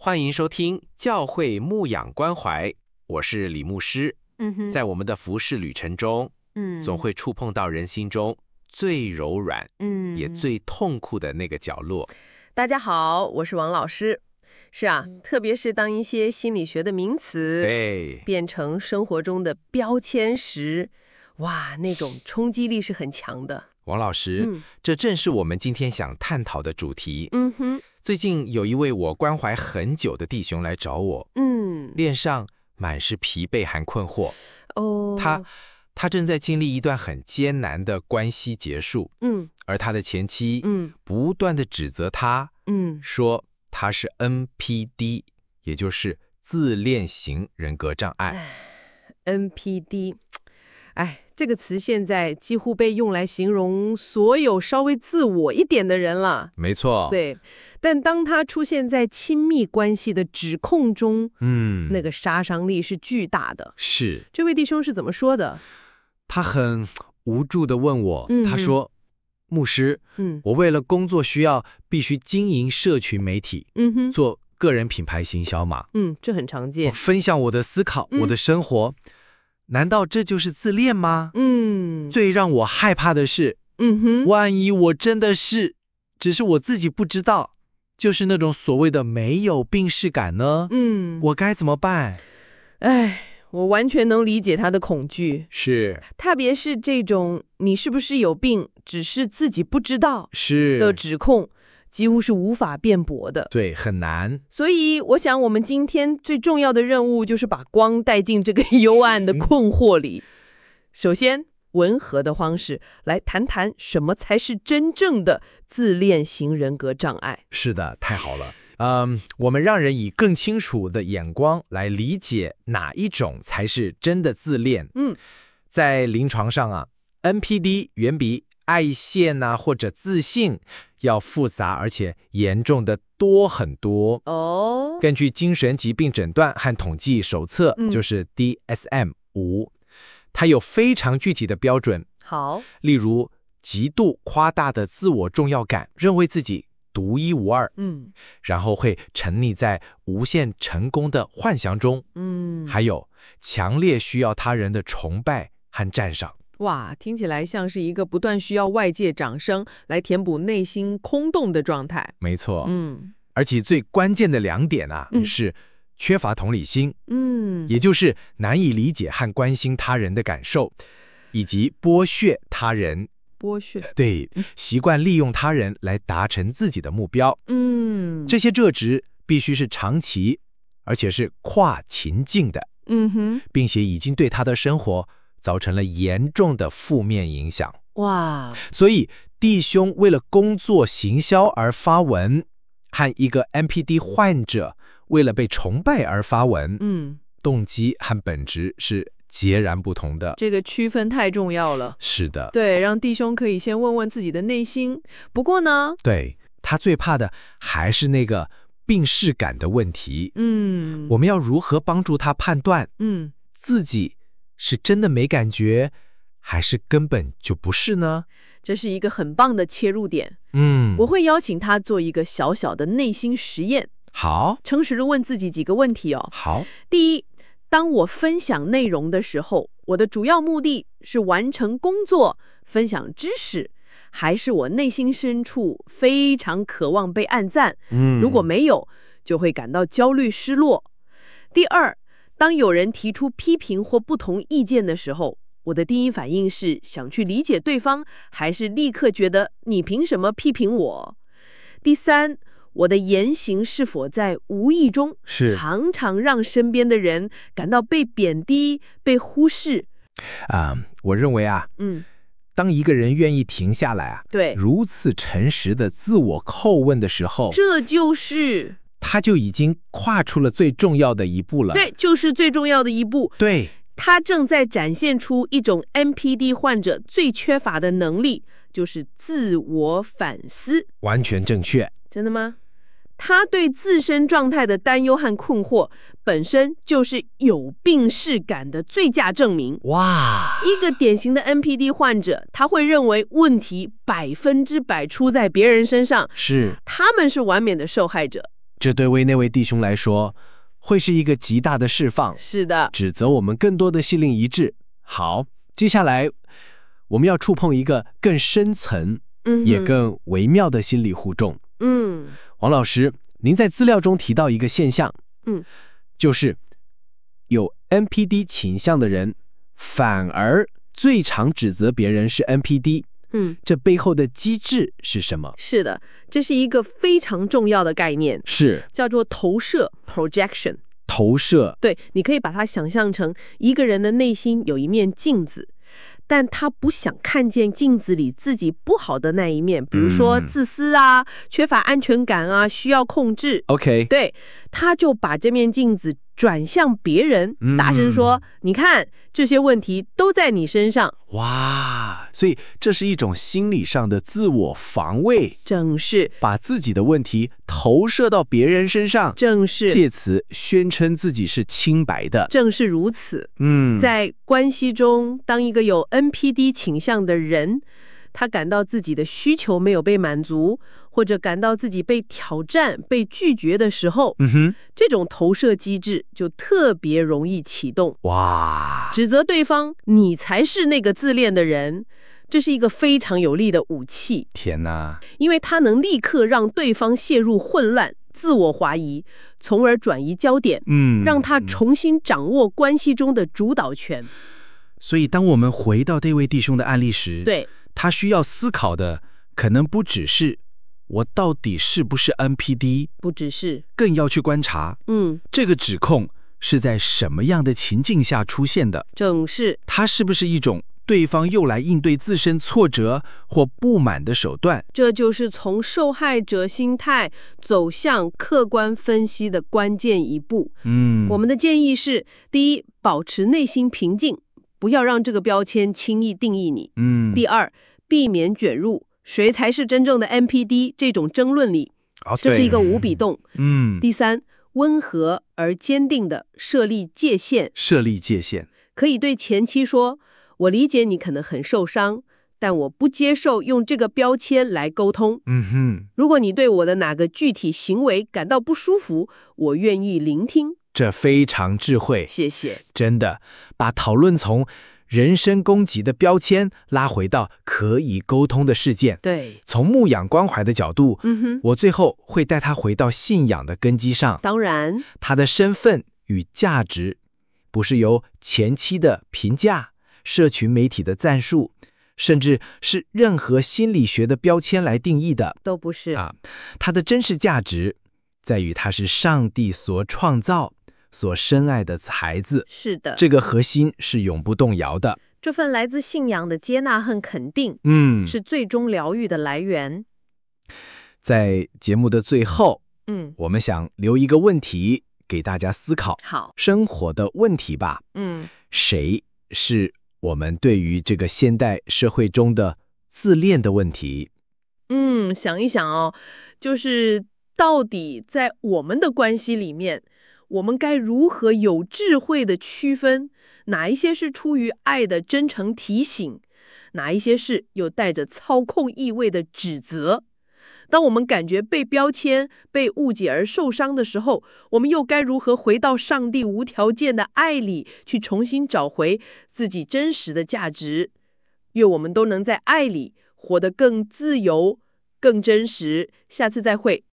欢迎收听教会牧养关怀，我是李牧师。在我们的服事旅程中，总会触碰到人心中最柔软，也最痛苦的那个角落。大家好，我是王老师。是啊，特别是当一些心理学的名词变成生活中的标签时，哇，那种冲击力是很强的。王老师，这正是我们今天想探讨的主题。最近有一位我关怀很久的弟兄来找我，脸上满是疲惫和困惑。他正在经历一段很艰难的关系结束，而他的前妻不断的指责他，说他是 NPD， 也就是自恋型人格障碍。NPD， 这个词现在几乎被用来形容所有稍微自我一点的人了。没错，对。但当他出现在亲密关系的指控中，那个杀伤力是巨大的。是。这位弟兄是怎么说的？他很无助地问我，他说：“牧师，我为了工作需要，必须经营社群媒体，做个人品牌行销嘛。这很常见。分享我的思考，我的生活。难道这就是自恋吗？最让我害怕的是，万一我真的是，只是我自己不知道，就是那种所谓的没有病耻感呢？我该怎么办？”我完全能理解他的恐惧，是，特别是这种你是不是有病，只是自己不知道是的指控，几乎是无法辩驳的。对，很难。所以我想我们今天最重要的任务就是把光带进这个幽暗的困惑里。首先，温和的方式来谈谈什么才是真正的自恋型人格障碍。是的，太好了。我们让人以更清楚的眼光来理解哪一种才是真的自恋。在临床上NPD 远比爱现或者自信要复杂而且严重的多很多。根据精神疾病诊断和统计手册，就是 DSM-5，它有非常具体的标准。好，例如极度夸大的自我重要感，认为自己独一无二，然后会沉溺在无限成功的幻想中，还有强烈需要他人的崇拜和赞赏。哇，听起来像是一个不断需要外界掌声来填补内心空洞的状态。没错，而且最关键的两点是缺乏同理心，也就是难以理解和关心他人的感受，以及剥削他人。对，习惯利用他人来达成自己的目标。这些特质必须是长期，而且是跨情境的，并且已经对他的生活造成了严重的负面影响。哇！所以弟兄为了工作行销而发文，和一个 NPD 患者为了被崇拜而发文，动机和本质是截然不同的。这个区分太重要了。是的，对，让弟兄可以先问问自己的内心。不过呢，对，他最怕的还是那个病耻感的问题。我们要如何帮助他判断，自己是真的没感觉，还是根本就不是呢？这是一个很棒的切入点。我会邀请他做一个小小的内心实验。好，诚实的问自己几个问题哦。好，第一，当我分享内容的时候，我的主要目的是完成工作、分享知识，还是我内心深处非常渴望被按赞？如果没有，就会感到焦虑、失落。第二，当有人提出批评或不同意见的时候，我的第一反应是想去理解对方，还是立刻觉得你凭什么批评我？第三，我的言行是否在无意中常常让身边的人感到被贬低、被忽视？我认为当一个人愿意停下来对，如此诚实的自我叩问的时候，这就是他就已经跨出了最重要的一步了。对，就是最重要的一步。对，他正在展现出一种 NPD 患者最缺乏的能力，就是自我反思。完全正确。真的吗？他对自身状态的担忧和困惑，本身就是有病耻感的最佳证明。哇！一个典型的 NPD 患者，他会认为问题100%出在别人身上，是他们是完美的受害者，这对为那位弟兄来说，会是一个极大的释放，是的，指责我们更多的心灵一致。好，接下来我们要触碰一个更深层，也更微妙的心理互动。王老师，您在资料中提到一个现象，就是有 NPD 倾向的人，反而最常指责别人是 NPD。这背后的机制是什么？是的，这是一个非常重要的概念，是叫做投射 （projection）。投射，对，你可以把它想象成一个人的内心有一面镜子，但他不想看见镜子里自己不好的那一面，比如说自私啊、缺乏安全感啊、需要控制。OK， 对，他就把这面镜子转向别人，大声说：“你看，这些问题都在你身上。”哇，所以这是一种心理上的自我防卫，正是把自己的问题投射到别人身上，正是借此宣称自己是清白的。正是如此。在关系中，当一个有 NPD 倾向的人，他感到自己的需求没有被满足，或者感到自己被挑战、被拒绝的时候，这种投射机制就特别容易启动。哇，指责对方，你才是那个自恋的人，这是一个非常有力的武器。天哪！因为它能立刻让对方陷入混乱、自我怀疑，从而转移焦点，让他重新掌握关系中的主导权。所以，当我们回到这位弟兄的案例时，对，他需要思考的可能不只是我到底是不是 NPD， 不只是，更要去观察，这个指控是在什么样的情境下出现的？正是，它是不是一种对方又来应对自身挫折或不满的手段？这就是从受害者心态走向客观分析的关键一步。我们的建议是：第一，保持内心平静，不要让这个标签轻易定义你。第二，避免卷入谁才是真正的 NPD 这种争论里，这是一个无底洞。第三，温和而坚定地设立界限。可以对前妻说：“我理解你可能很受伤，但我不接受用这个标签来沟通。如果你对我的哪个具体行为感到不舒服，我愿意聆听。”这非常智慧，谢谢。真的，把讨论从人身攻击的标签拉回到可以沟通的事件。对，从牧养关怀的角度，我最后会带他回到信仰的根基上。当然，他的身份与价值不是由前期的评价、社群媒体的赞数，甚至是任何心理学的标签来定义的，都不是。他的真实价值在于他是上帝所创造、所深爱的孩子。是的，这个核心是永不动摇的。这份来自信仰的接纳和肯定，是最终疗愈的来源。在节目的最后，我们想留一个问题给大家思考。好，生活的问题吧。谁是我们对于这个现代社会中的自恋的问题？想一想哦，就是到底在我们的关系里面，我们该如何有智慧地区分哪一些是出于爱的真诚提醒，哪一些是有带着操控意味的指责？当我们感觉被标签、被误解而受伤的时候，我们又该如何回到上帝无条件的爱里，去重新找回自己真实的价值？愿我们都能在爱里活得更自由、更真实。下次再会。